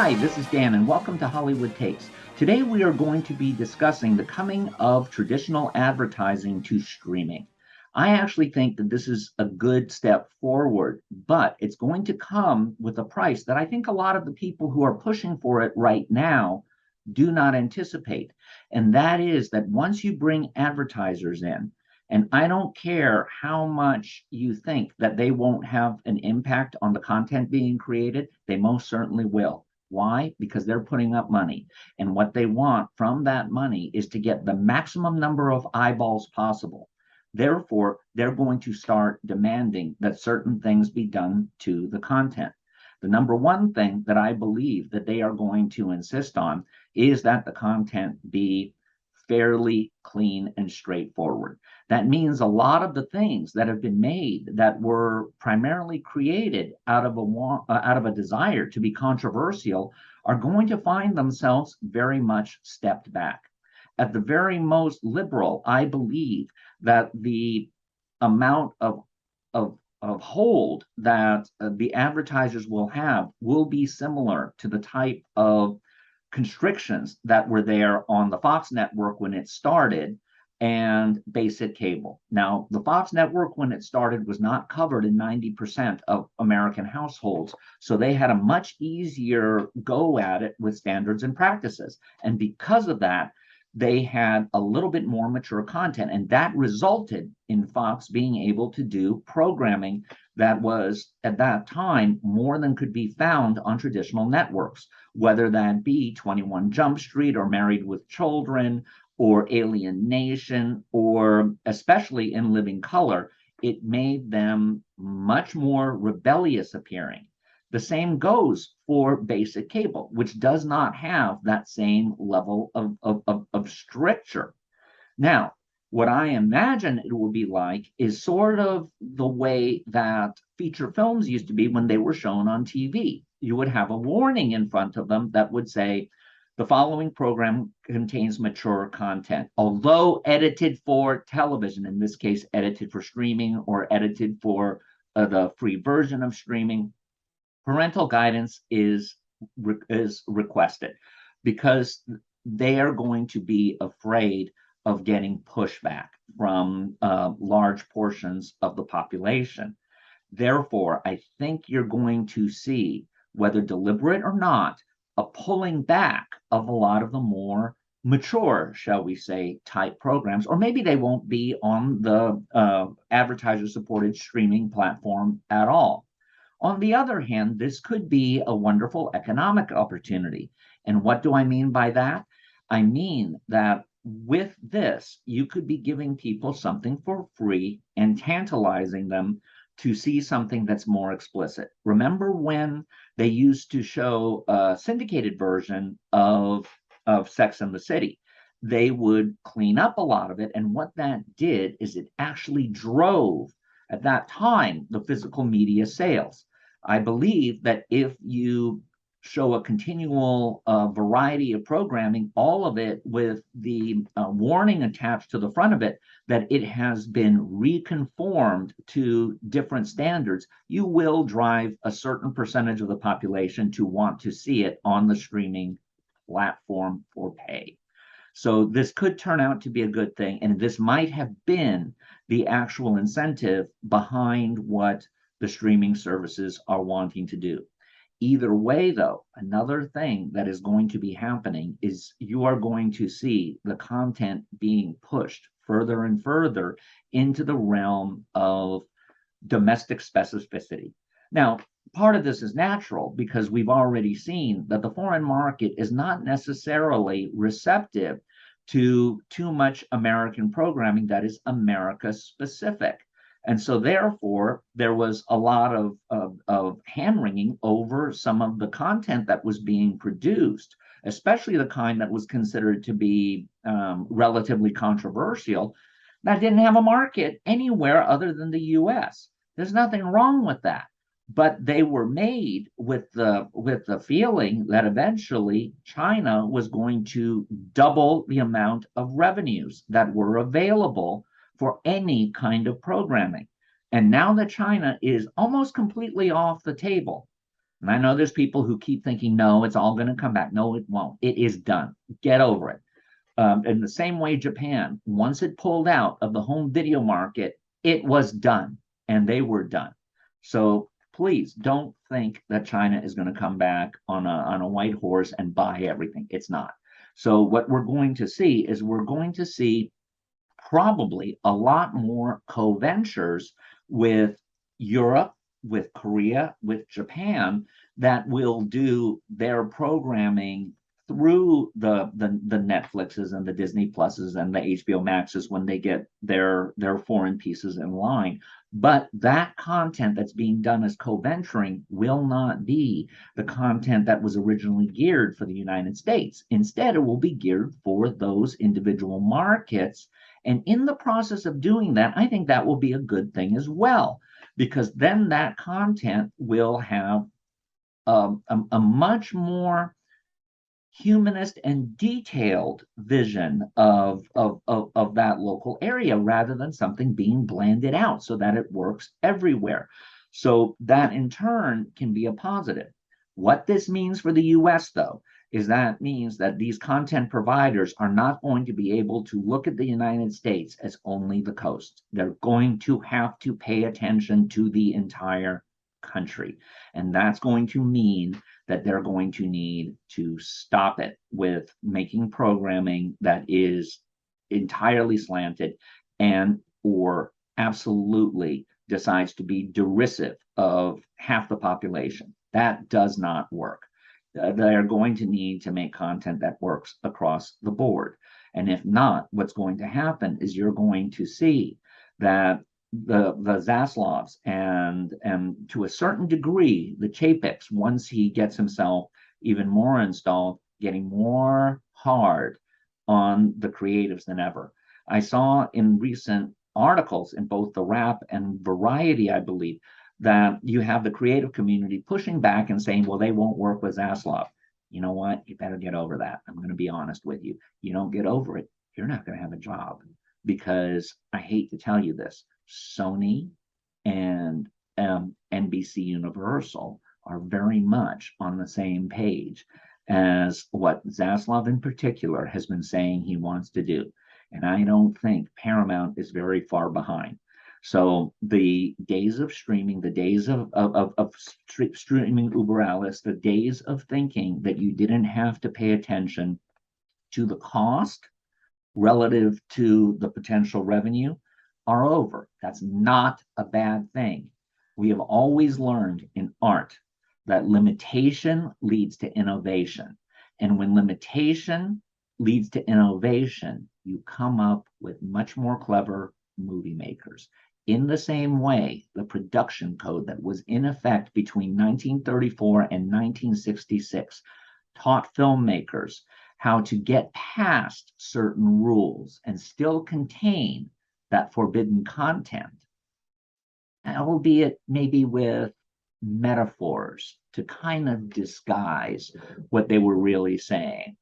Hi, this is Dan, and welcome to Hollywood Takes. Today we are going to be discussing the coming of traditional advertising to streaming. I actually think that this is a good step forward, but it's going to come with a price that I think a lot of the people who are pushing for it right now do not anticipate. And that is that once you bring advertisers in, and I don't care how much you think that they won't have an impact on the content being created, they most certainly will. Why? Because they're putting up money. And what they want from that money is to get the maximum number of eyeballs possible. Therefore, they're going to start demanding that certain things be done to the content. The number one thing that I believe that they are going to insist on is that the content be fairly clean and straightforward. That means a lot of the things that have been made that were primarily created out of a desire to be controversial are going to find themselves very much stepped back. At the very most liberal, I believe that the amount of hold that the advertisers will have will be similar to the type of constrictions that were there on the Fox network when it started and basic cable. Now, the Fox network, when it started, was not covered in 90% of American households. So they had a much easier go at it with standards and practices. And because of that, they had a little bit more mature content. And that resulted in Fox being able to do programming that was, at that time, more than could be found on traditional networks, whether that be 21 Jump Street or Married with Children or Alien Nation, or especially In Living Color. It made them much more rebellious appearing. The same goes for basic cable, which does not have that same level of stricture. Now, what I imagine it will be like is sort of the way that feature films used to be when they were shown on TV. You would have a warning in front of them that would say, the following program contains mature content, although edited for television, in this case, edited for streaming or edited for the free version of streaming. Parental guidance is requested because they are going to be afraid of getting pushback from large portions of the population. Therefore, I think you're going to see, whether deliberate or not, a pulling back of a lot of the more mature, shall we say, type programs, or maybe they won't be on the advertiser-supported streaming platform at all. On the other hand, this could be a wonderful economic opportunity. And what do I mean by that? I mean that with this, you could be giving people something for free and tantalizing them to see something that's more explicit. Remember when they used to show a syndicated version of Sex and the City? They would clean up a lot of it. And what that did is it actually drove, at that time, the physical media sales. I believe that if you show a continual variety of programming, all of it with the warning attached to the front of it, that it has been reconformed to different standards, you will drive a certain percentage of the population to want to see it on the streaming platform for pay. So this could turn out to be a good thing, and this might have been the actual incentive behind what the streaming services are wanting to do. Either way, though, another thing that is going to be happening is you are going to see the content being pushed further and further into the realm of domestic specificity. Now, part of this is natural because we've already seen that the foreign market is not necessarily receptive to too much American programming that is America specific. And so, therefore, there was a lot of hand wringing over some of the content that was being produced, especially the kind that was considered to be relatively controversial, that didn't have a market anywhere other than the US. There's nothing wrong with that. But they were made with the feeling that eventually China was going to double the amount of revenues that were available for any kind of programming. And now that China is almost completely off the table, And I know there's people who keep thinking, no, it's all going to come back. No, it won't. It is done. Get over it. In the same way, Japan, once it pulled out of the home video market, it was done, and they were done. So please don't think that China is going to come back on a white horse and buy everything. It's not. So what we're going to see is we're going to see probably a lot more co-ventures with Europe, with Korea, with Japan that will do their programming through the Netflixes and the Disney Pluses and the HBO Maxes when they get their foreign pieces in line. But that content that's being done as co-venturing will not be the content that was originally geared for the United States. Instead, it will be geared for those individual markets. And in the process of doing that, I think that will be a good thing as well, because then that content will have a much more humanist and detailed vision of that local area rather than something being blanded out so that it works everywhere. So that in turn can be a positive. What this means for the US, though, is that means that these content providers are not going to be able to look at the United States as only the coast. They're going to have to pay attention to the entire country. And that's going to mean that they're going to need to stop it with making programming that is entirely slanted and or absolutely decides to be derisive of half the population. That does not work. They're going to need to make content that works across the board. And if not, what's going to happen is you're going to see that the Zaslavs and to a certain degree the Chapeks, once he gets himself even more installed, getting more hard on the creatives than ever. I saw in recent articles in both the Wrap and Variety, I believe, that you have the creative community pushing back and saying, well, they won't work with Zaslav. You know what? You better get over that. I'm going to be honest with you. You don't get over it, you're not going to have a job. Because I hate to tell you this, Sony and NBC Universal are very much on the same page as what Zaslav in particular has been saying he wants to do. And I don't think Paramount is very far behind. So the days of streaming, the days of streaming uber alles, the days of thinking that you didn't have to pay attention to the cost relative to the potential revenue are over. That's not a bad thing. We have always learned in art that limitation leads to innovation. And when limitation leads to innovation, you come up with much more clever movie makers. In the same way, the production code that was in effect between 1934 and 1966 taught filmmakers how to get past certain rules and still contain that forbidden content, albeit maybe with metaphors to kind of disguise what they were really saying.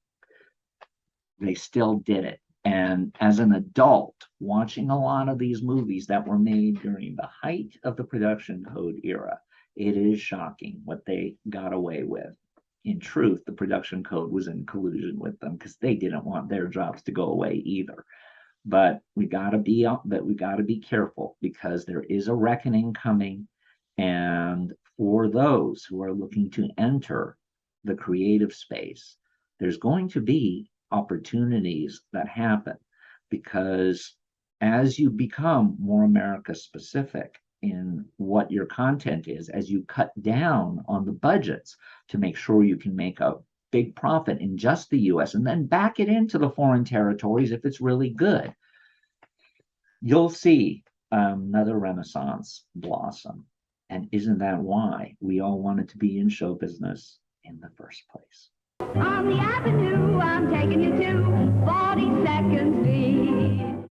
They still did it. And as an adult, watching a lot of these movies that were made during the height of the production code era, it is shocking what they got away with. In truth, the production code was in collusion with them because they didn't want their jobs to go away either. But we got to be careful because there is a reckoning coming, and for those who are looking to enter the creative space, there's going to be opportunities that happen because as you become more America specific in what your content is, as you cut down on the budgets to make sure you can make a big profit in just the US and then back it into the foreign territories if it's really good, you'll see another renaissance blossom. And isn't that why we all wanted to be in show business in the first place? On the avenue, I'm taking you to 42nd Street.